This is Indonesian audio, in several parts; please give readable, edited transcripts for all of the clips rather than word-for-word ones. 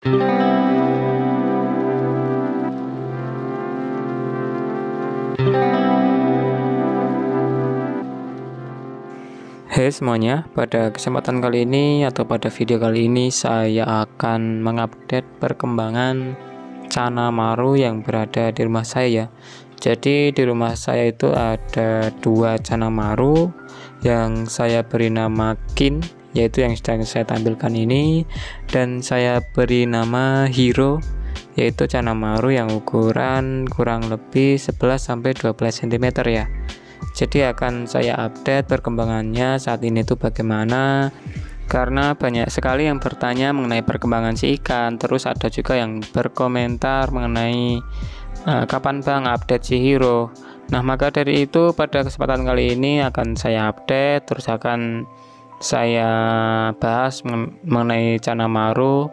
Hai semuanya, pada kesempatan kali ini atau pada video kali ini saya akan mengupdate perkembangan Cana Maru yang berada di rumah saya ya. Jadi di rumah saya itu ada 2 Cana Maru yang saya beri nama Kin, yaitu yang sedang saya tampilkan ini, dan saya beri nama Hero, yaitu Cana Maru yang ukuran kurang lebih 11-12 cm ya. Jadi akan saya update perkembangannya saat ini tuh bagaimana, karena banyak sekali yang bertanya mengenai perkembangan si ikan. Terus ada juga yang berkomentar mengenai kapan bang update si Hero. Nah maka dari itu pada kesempatan kali ini akan saya update, terus akan saya bahas mengenai Cana Maru.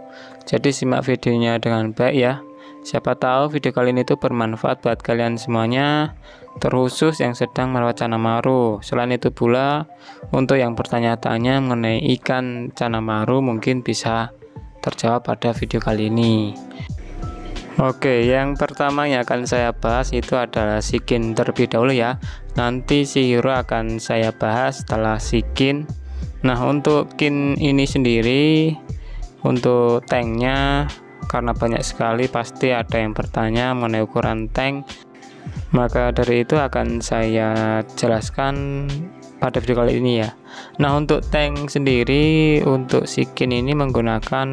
Jadi simak videonya dengan baik ya. Siapa tahu video kali ini tuh bermanfaat buat kalian semuanya, terkhusus yang sedang merawat Cana Maru. Selain itu pula, untuk yang bertanya-tanya mengenai ikan Cana Maru mungkin bisa terjawab pada video kali ini. Oke, yang pertama yang akan saya bahas itu adalah si Kin terlebih dahulu ya. Nanti si Hero akan saya bahas setelah si Kin. Nah untuk Kin ini sendiri, untuk tanknya, karena banyak sekali pasti ada yang bertanya mengenai ukuran tank, maka dari itu akan saya jelaskan pada video kali ini ya. Nah untuk tank sendiri, untuk si Kin ini menggunakan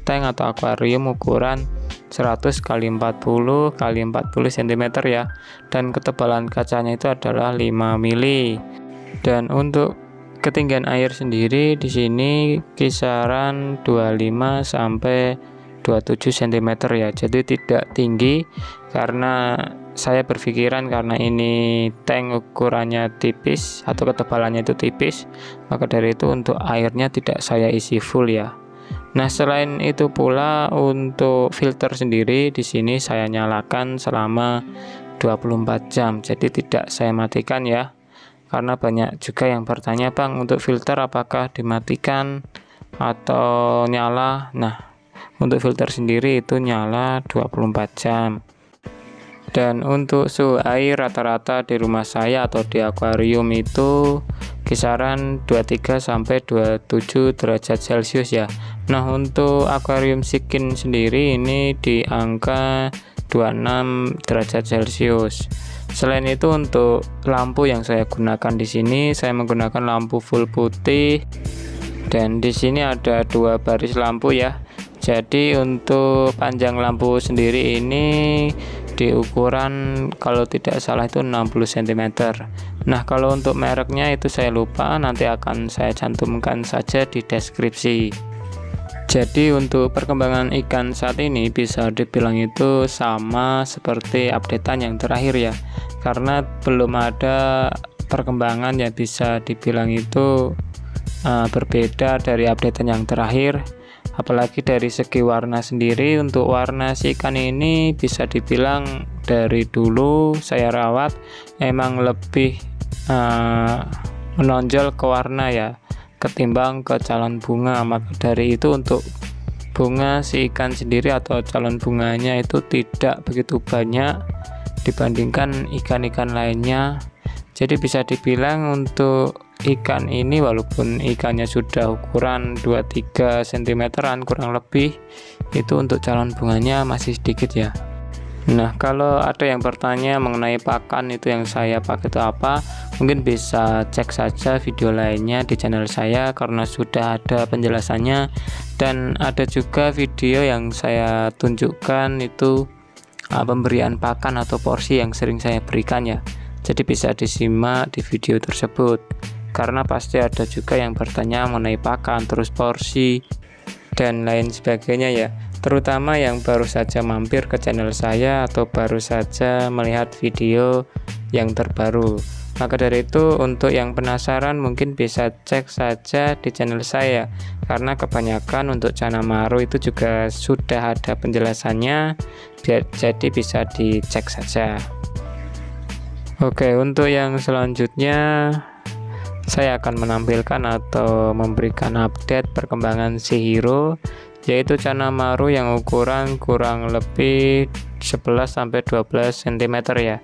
tank atau akuarium ukuran 100 x 40 x 40 cm ya, dan ketebalan kacanya itu adalah 5 mili. Dan untuk ketinggian air sendiri di sini kisaran 25 sampai 27 cm ya, jadi tidak tinggi, karena saya berpikiran karena ini tank ukurannya tipis atau ketebalannya itu tipis, maka dari itu untuk airnya tidak saya isi full ya. Nah selain itu pula untuk filter sendiri di sini saya nyalakan selama 24 jam, jadi tidak saya matikan ya, karena banyak juga yang bertanya bang untuk filter apakah dimatikan atau nyala. Nah untuk filter sendiri itu nyala 24 jam. Dan untuk suhu air rata-rata di rumah saya atau di akuarium itu kisaran 23 sampai 27 derajat Celcius ya. Nah untuk akuarium si Kin sendiri ini di angka 26 derajat Celcius. Selain itu untuk lampu yang saya gunakan di sini, saya menggunakan lampu full putih, dan di sini ada 2 baris lampu ya. Jadi untuk panjang lampu sendiri ini di ukuran kalau tidak salah itu 60 cm. Nah kalau untuk mereknya itu saya lupa, nanti akan saya cantumkan saja di deskripsi. Jadi untuk perkembangan ikan saat ini bisa dibilang itu sama seperti updatean yang terakhir ya, karena belum ada perkembangan yang bisa dibilang itu berbeda dari updatean yang terakhir. Apalagi dari segi warna sendiri, untuk warna si ikan ini bisa dibilang dari dulu saya rawat emang lebih menonjol ke warna ya ketimbang ke calon bunga. Maka dari itu untuk bunga si ikan sendiri atau calon bunganya itu tidak begitu banyak dibandingkan ikan-ikan lainnya. Jadi bisa dibilang untuk ikan ini walaupun ikannya sudah ukuran 2-3 cm kurang lebih, itu untuk calon bunganya masih sedikit ya. Nah kalau ada yang bertanya mengenai pakan itu yang saya pakai itu apa, mungkin bisa cek saja video lainnya di channel saya karena sudah ada penjelasannya, dan ada juga video yang saya tunjukkan itu pemberian pakan atau porsi yang sering saya berikan ya. Jadi bisa disimak di video tersebut, karena pasti ada juga yang bertanya mengenai pakan, terus porsi dan lain sebagainya ya, terutama yang baru saja mampir ke channel saya atau baru saja melihat video yang terbaru. Maka dari itu untuk yang penasaran mungkin bisa cek saja di channel saya, karena kebanyakan untuk Cana Maru itu juga sudah ada penjelasannya, jadi bisa dicek saja. Oke, untuk yang selanjutnya saya akan menampilkan atau memberikan update perkembangan si Hero. yaitu Cana Maru yang ukuran kurang lebih 11-12 cm ya.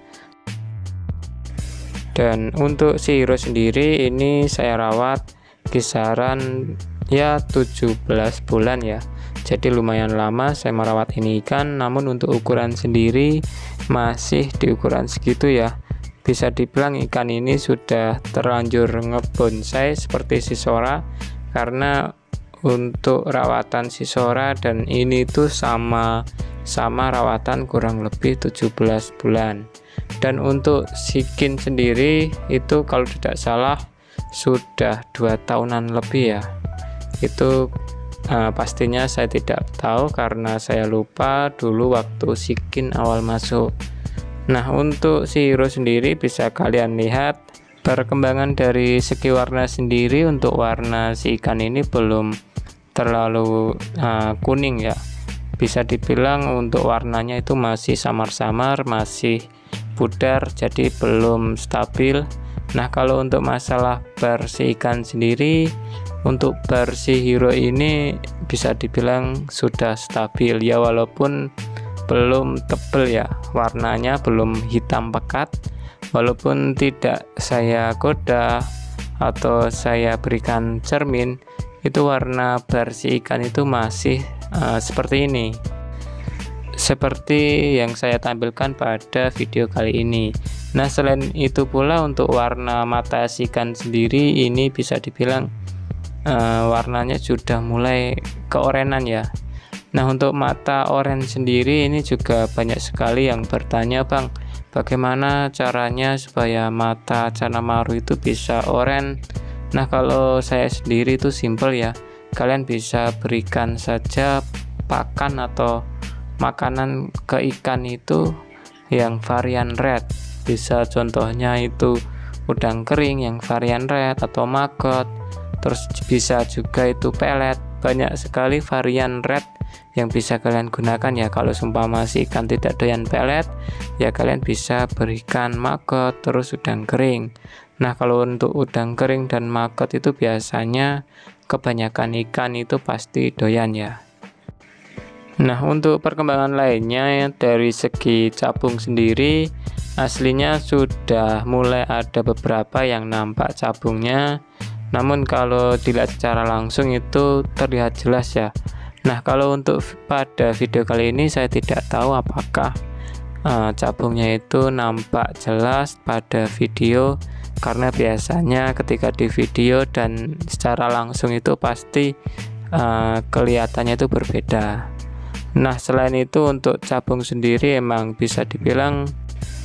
Dan untuk si hero sendiri ini saya rawat kisaran ya 17 bulan ya. Jadi lumayan lama saya merawat ini ikan, namun untuk ukuran sendiri masih di ukuran segitu ya. Bisa dibilang ikan ini sudah terlanjur ngebonsai seperti Shishora, karena untuk rawatan Shishora dan ini tuh sama rawatan kurang lebih 17 bulan. Dan untuk Shikin sendiri itu kalau tidak salah sudah 2 tahunan lebih ya. Itu pastinya saya tidak tahu karena saya lupa dulu waktu Shikin awal masuk. Nah, untuk si hero sendiri bisa kalian lihat perkembangan dari segi warna sendiri. Untuk warna si ikan ini belum terlalu kuning ya. Bisa dibilang untuk warnanya itu masih samar-samar, masih pudar, jadi belum stabil. Nah, kalau untuk masalah bar si ikan sendiri, untuk bar si hero ini bisa dibilang sudah stabil ya, walaupun belum tebel ya, warnanya belum hitam pekat. Walaupun tidak saya goda atau saya berikan cermin, itu warna bar si ikan itu masih seperti ini, seperti yang saya tampilkan pada video kali ini. Nah, selain itu pula untuk warna mata si ikan sendiri ini bisa dibilang warnanya sudah mulai keorenan ya. Nah, untuk mata orange sendiri ini juga banyak sekali yang bertanya, Bang, bagaimana caranya supaya mata Cana Maru itu bisa orange? Nah, kalau saya sendiri itu simple ya, kalian bisa berikan saja pakan atau makanan ke ikan itu yang varian red. Bisa contohnya itu udang kering yang varian red atau maggot, terus bisa juga itu pelet. Banyak sekali varian red yang bisa kalian gunakan ya. Kalau seumpama si ikan tidak doyan pelet ya, kalian bisa berikan maggot terus udang kering. Nah, kalau untuk udang kering dan maggot itu biasanya kebanyakan ikan itu pasti doyan ya. Nah, untuk perkembangan lainnya dari segi cabung sendiri, aslinya sudah mulai ada beberapa yang nampak cabungnya, namun kalau dilihat secara langsung itu terlihat jelas ya. Nah, kalau untuk pada video kali ini saya tidak tahu apakah cabungnya itu nampak jelas pada video, karena biasanya ketika di video dan secara langsung itu pasti kelihatannya itu berbeda. Nah, selain itu untuk cabung sendiri emang bisa dibilang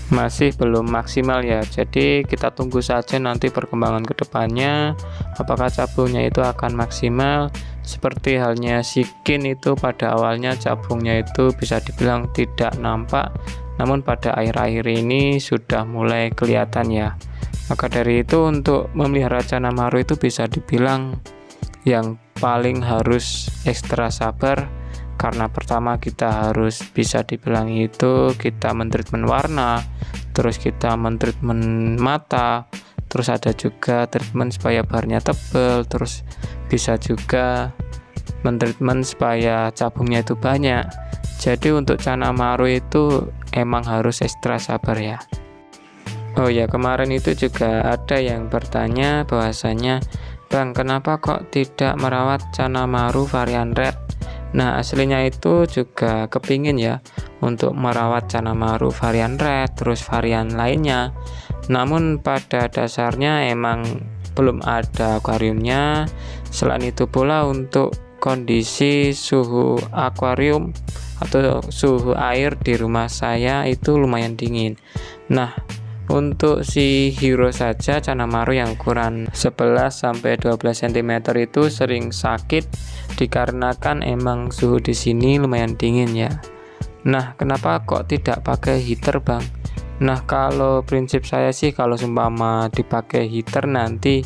masih belum maksimal ya. Jadi kita tunggu saja nanti perkembangan kedepannya, apakah cabungnya itu akan maksimal. Seperti halnya Shikin itu pada awalnya cabungnya itu bisa dibilang tidak nampak, namun pada akhir-akhir ini sudah mulai kelihatan ya. Maka dari itu untuk memelihara Cana Maru itu bisa dibilang yang paling harus ekstra sabar, karena pertama kita harus bisa dibilang itu kita mentreatment warna, terus kita mentreatment mata, terus ada juga treatment supaya barnya tebal, terus bisa juga mentreatment supaya cabungnya itu banyak. Jadi untuk Cana Maru itu emang harus ekstra sabar ya. Oh ya, kemarin itu juga ada yang bertanya bahwasanya, Bang, kenapa kok tidak merawat Cana Maru varian red? Nah, aslinya itu juga kepingin ya untuk merawat Cana Maru varian red terus varian lainnya, namun pada dasarnya emang belum ada akuariumnya. Selain itu pula untuk kondisi suhu akuarium atau suhu air di rumah saya itu lumayan dingin. Nah, untuk si hero saja Cana Maru yang ukuran 11-12 cm itu sering sakit dikarenakan emang suhu di sini lumayan dingin ya. Nah, kenapa kok tidak pakai heater, Bang? Nah, kalau prinsip saya sih kalau seumpama dipakai heater nanti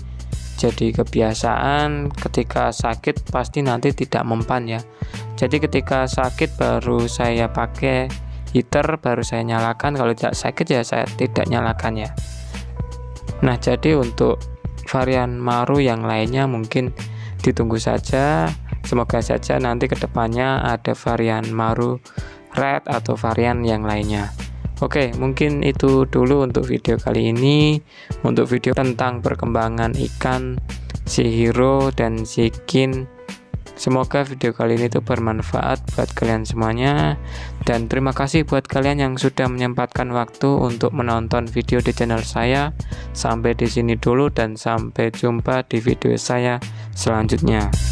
jadi kebiasaan, ketika sakit pasti nanti tidak mempan ya. Jadi ketika sakit baru saya pakai heater, baru saya nyalakan. Kalau tidak sakit ya saya tidak nyalakan ya. Nah, jadi untuk varian Maru yang lainnya mungkin ditunggu saja. Semoga saja nanti kedepannya ada varian Maru Red atau varian yang lainnya. Oke, mungkin itu dulu untuk video kali ini. Untuk video tentang perkembangan ikan si hero dan si kin. Semoga video kali ini itu bermanfaat buat kalian semuanya. Dan terima kasih buat kalian yang sudah menyempatkan waktu untuk menonton video di channel saya. Sampai di sini dulu dan sampai jumpa di video saya selanjutnya.